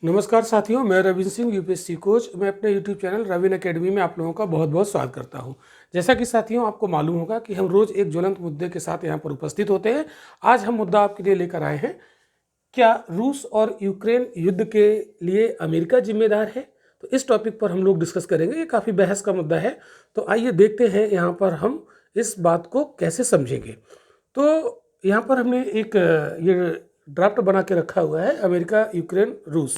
नमस्कार साथियों, मैं रविंद्र सिंह यूपीएससी कोच। मैं अपने यूट्यूब चैनल रविन अकेडमी में आप लोगों का बहुत बहुत स्वागत करता हूं। जैसा कि साथियों आपको मालूम होगा कि हम रोज़ एक ज्वलंत मुद्दे के साथ यहां पर उपस्थित होते हैं। आज हम मुद्दा आपके लिए लेकर आए हैं, क्या रूस और यूक्रेन युद्ध के लिए अमेरिका जिम्मेदार है। तो इस टॉपिक पर हम लोग डिस्कस करेंगे। ये काफ़ी बहस का मुद्दा है, तो आइए देखते हैं यहाँ पर हम इस बात को कैसे समझेंगे। तो यहाँ पर हमने एक ये ड्राफ्ट बना के रखा हुआ है, अमेरिका यूक्रेन रूस।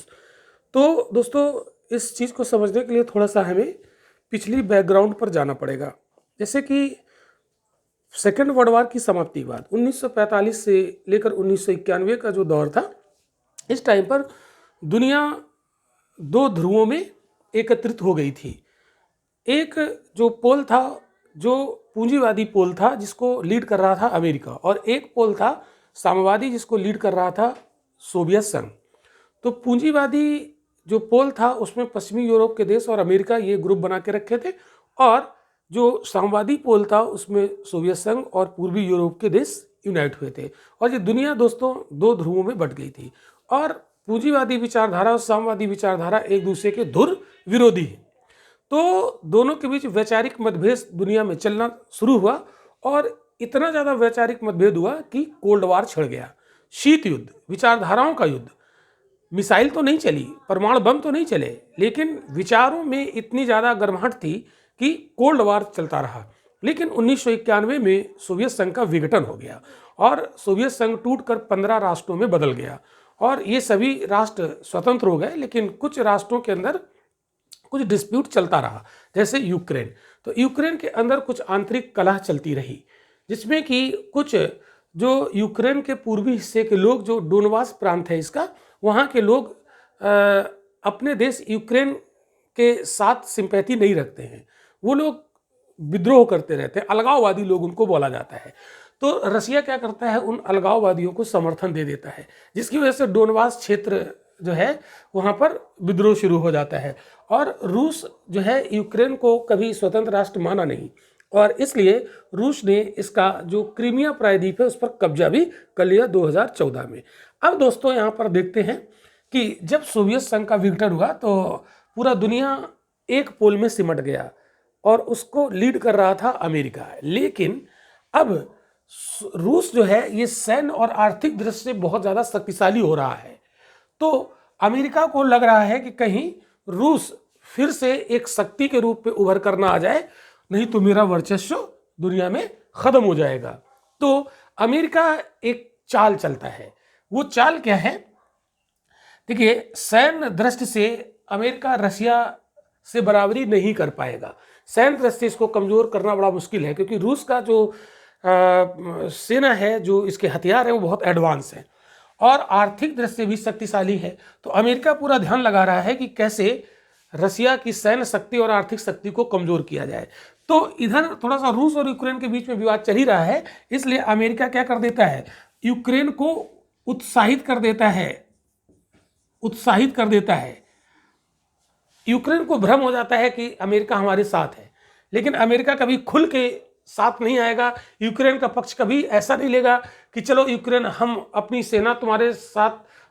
तो दोस्तों, इस चीज़ को समझने के लिए थोड़ा सा हमें पिछली बैकग्राउंड पर जाना पड़ेगा। जैसे कि सेकेंड वर्ल्ड वार की समाप्ति के बाद 1945 से लेकर 1991 का जो दौर था, इस टाइम पर दुनिया दो ध्रुवों में एकत्रित हो गई थी। एक जो पोल था, जो पूंजीवादी पोल था, जिसको लीड कर रहा था अमेरिका, और एक पोल था साम्यवादी, जिसको लीड कर रहा था सोवियत संघ। तो पूंजीवादी जो पोल था उसमें पश्चिमी यूरोप के देश और अमेरिका ये ग्रुप बना के रखे थे, और जो साम्यवादी पोल था उसमें सोवियत संघ और पूर्वी यूरोप के देश यूनाइट हुए थे। और ये दुनिया दोस्तों दो ध्रुवों में बट गई थी, और पूंजीवादी विचारधारा और साम्यवादी विचारधारा एक दूसरे के धुर विरोधी हैं। तो दोनों के बीच वैचारिक मतभेद दुनिया में चलना शुरू हुआ, और इतना ज़्यादा वैचारिक मतभेद हुआ कि कोल्ड वार छिड़ गया। शीत युद्ध, विचारधाराओं का युद्ध। मिसाइल तो नहीं चली, परमाणु बम तो नहीं चले, लेकिन विचारों में इतनी ज़्यादा गर्माहट थी कि कोल्ड वार चलता रहा। लेकिन 1991 में सोवियत संघ का विघटन हो गया, और सोवियत संघ टूटकर 15 राष्ट्रों में बदल गया, और ये सभी राष्ट्र स्वतंत्र हो गए। लेकिन कुछ राष्ट्रों के अंदर कुछ डिस्प्यूट चलता रहा, जैसे यूक्रेन। तो यूक्रेन के अंदर कुछ आंतरिक कलह चलती रही, जिसमें कि कुछ जो यूक्रेन के पूर्वी हिस्से के लोग, जो डोनबास प्रांत है इसका, वहाँ के लोग अपने देश यूक्रेन के साथ सिंपैथी नहीं रखते हैं। वो लोग विद्रोह करते रहते हैं, अलगाववादी लोग उनको बोला जाता है। तो रसिया क्या करता है, उन अलगाववादियों को समर्थन दे देता है, जिसकी वजह से डोनबास क्षेत्र जो है वहाँ पर विद्रोह शुरू हो जाता है। और रूस जो है यूक्रेन को कभी स्वतंत्र राष्ट्र माना नहीं, और इसलिए रूस ने इसका जो क्रीमिया प्रायद्वीप है उस पर कब्जा भी कर लिया 2014 में। अब दोस्तों यहाँ पर देखते हैं कि जब सोवियत संघ का विघटन हुआ तो पूरा दुनिया एक पोल में सिमट गया, और उसको लीड कर रहा था अमेरिका। लेकिन अब रूस जो है ये सैन्य और आर्थिक दृष्टि से बहुत ज़्यादा शक्तिशाली हो रहा है। तो अमेरिका को लग रहा है कि कहीं रूस फिर से एक शक्ति के रूप में उभर कर ना आ जाए, नहीं तो मेरा वर्चस्व दुनिया में खत्म हो जाएगा। तो अमेरिका एक चाल चलता है। वो चाल क्या है? देखिए, सैन्य दृष्टि से अमेरिका रशिया से बराबरी नहीं कर पाएगा। सैन्य दृष्टि से इसको कमजोर करना बड़ा मुश्किल है, क्योंकि रूस का जो सेना है, जो इसके हथियार हैं, वो बहुत एडवांस हैं और आर्थिक दृष्टि से भी शक्तिशाली है। तो अमेरिका पूरा ध्यान लगा रहा है कि कैसे रसिया की सैन्य शक्ति और आर्थिक शक्ति को कमजोर किया जाए। तो इधर थोड़ा सा रूस और यूक्रेन के बीच में विवाद चल ही रहा है, इसलिए अमेरिका क्या कर देता है, यूक्रेन को उत्साहित कर देता है। यूक्रेन को भ्रम हो जाता है कि अमेरिका हमारे साथ है, लेकिन अमेरिका कभी खुल के साथ नहीं आएगा। यूक्रेन का पक्ष कभी ऐसा नहीं लेगा कि चलो यूक्रेन, हम अपनी सेना तुम्हारे साथ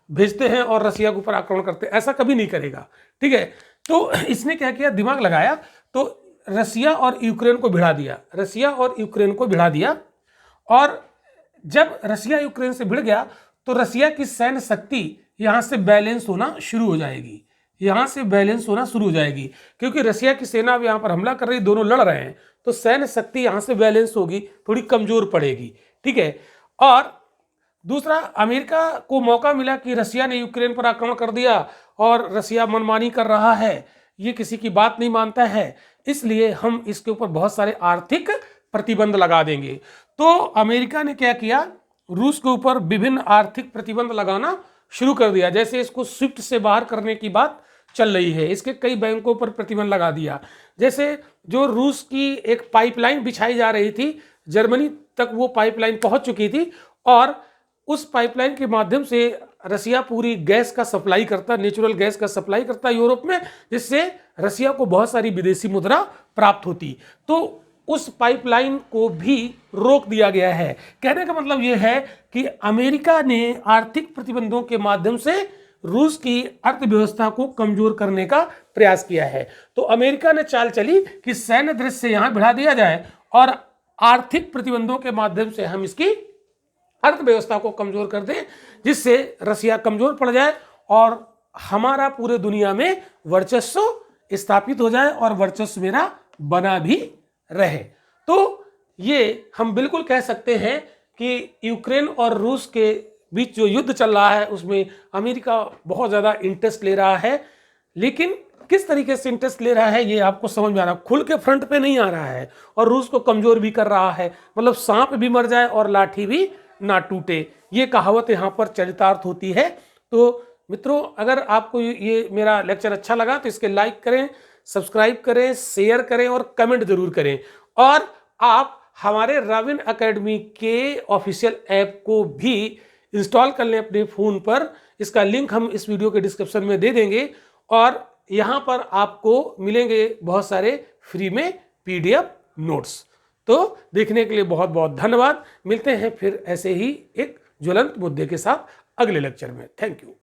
भेजते हैं और रसिया के ऊपर आक्रमण करते हैं, ऐसा कभी नहीं करेगा। ठीक है, तो इसने क्या किया, दिमाग लगाया, तो रसिया और यूक्रेन को भिड़ा दिया। और जब रसिया यूक्रेन से भिड़ गया तो रसिया की सैन्य शक्ति यहाँ से बैलेंस होना शुरू हो जाएगी, क्योंकि रसिया की सेना अब यहाँ पर हमला कर रही, दोनों लड़ रहे हैं, तो सैन्य शक्ति यहाँ से बैलेंस होगी, थोड़ी कमजोर पड़ेगी। ठीक है, और दूसरा, अमेरिका को मौका मिला कि रसिया ने यूक्रेन पर आक्रमण कर दिया और रसिया मनमानी कर रहा है, ये किसी की बात नहीं मानता है, इसलिए हम इसके ऊपर बहुत सारे आर्थिक प्रतिबंध लगा देंगे। तो अमेरिका ने क्या किया, रूस के ऊपर विभिन्न आर्थिक प्रतिबंध लगाना शुरू कर दिया। जैसे इसको स्विफ्ट से बाहर करने की बात चल रही है, इसके कई बैंकों पर प्रतिबंध लगा दिया। जैसे जो रूस की एक पाइपलाइन बिछाई जा रही थी, जर्मनी तक वो पाइपलाइन पहुंच चुकी थी, और उस पाइपलाइन के माध्यम से रसिया पूरी गैस का सप्लाई करता, नेचुरल गैस का सप्लाई करता यूरोप में, जिससे रसिया को बहुत सारी विदेशी मुद्रा प्राप्त होती। तो उस पाइपलाइन को भी रोक दिया गया है। कहने का मतलब यह है कि अमेरिका ने आर्थिक प्रतिबंधों के माध्यम से रूस की अर्थव्यवस्था को कमजोर करने का प्रयास किया है। तो अमेरिका ने चाल चली कि सैन्य दृश्य यहां बढ़ा दिया जाए और आर्थिक प्रतिबंधों के माध्यम से हम इसकी अर्थव्यवस्था को कमजोर कर दें, जिससे रसिया कमजोर पड़ जाए और हमारा पूरे दुनिया में वर्चस्व स्थापित हो जाए और वर्चस्व मेरा बना भी रहे। तो ये हम बिल्कुल कह सकते हैं कि यूक्रेन और रूस के बीच जो युद्ध चल रहा है उसमें अमेरिका बहुत ज़्यादा इंटरेस्ट ले रहा है, लेकिन किस तरीके से इंटरेस्ट ले रहा है ये आपको समझ में आ रहा है। खुल के फ्रंट पे नहीं आ रहा है और रूस को कमजोर भी कर रहा है, मतलब सांप भी मर जाए और लाठी भी ना टूटे, ये कहावत यहाँ पर चरितार्थ होती है। तो मित्रों, अगर आपको ये मेरा लेक्चर अच्छा लगा तो इसके लाइक करें, सब्सक्राइब करें, शेयर करें और कमेंट जरूर करें। और आप हमारे रविन एकेडमी के ऑफिशियल ऐप को भी इंस्टॉल कर लें अपने फ़ोन पर। इसका लिंक हम इस वीडियो के डिस्क्रिप्शन में दे देंगे और यहाँ पर आपको मिलेंगे बहुत सारे फ्री में PDF नोट्स। तो देखने के लिए बहुत बहुत धन्यवाद। मिलते हैं फिर ऐसे ही एक ज्वलंत मुद्दे के साथ अगले लेक्चर में। Thank you.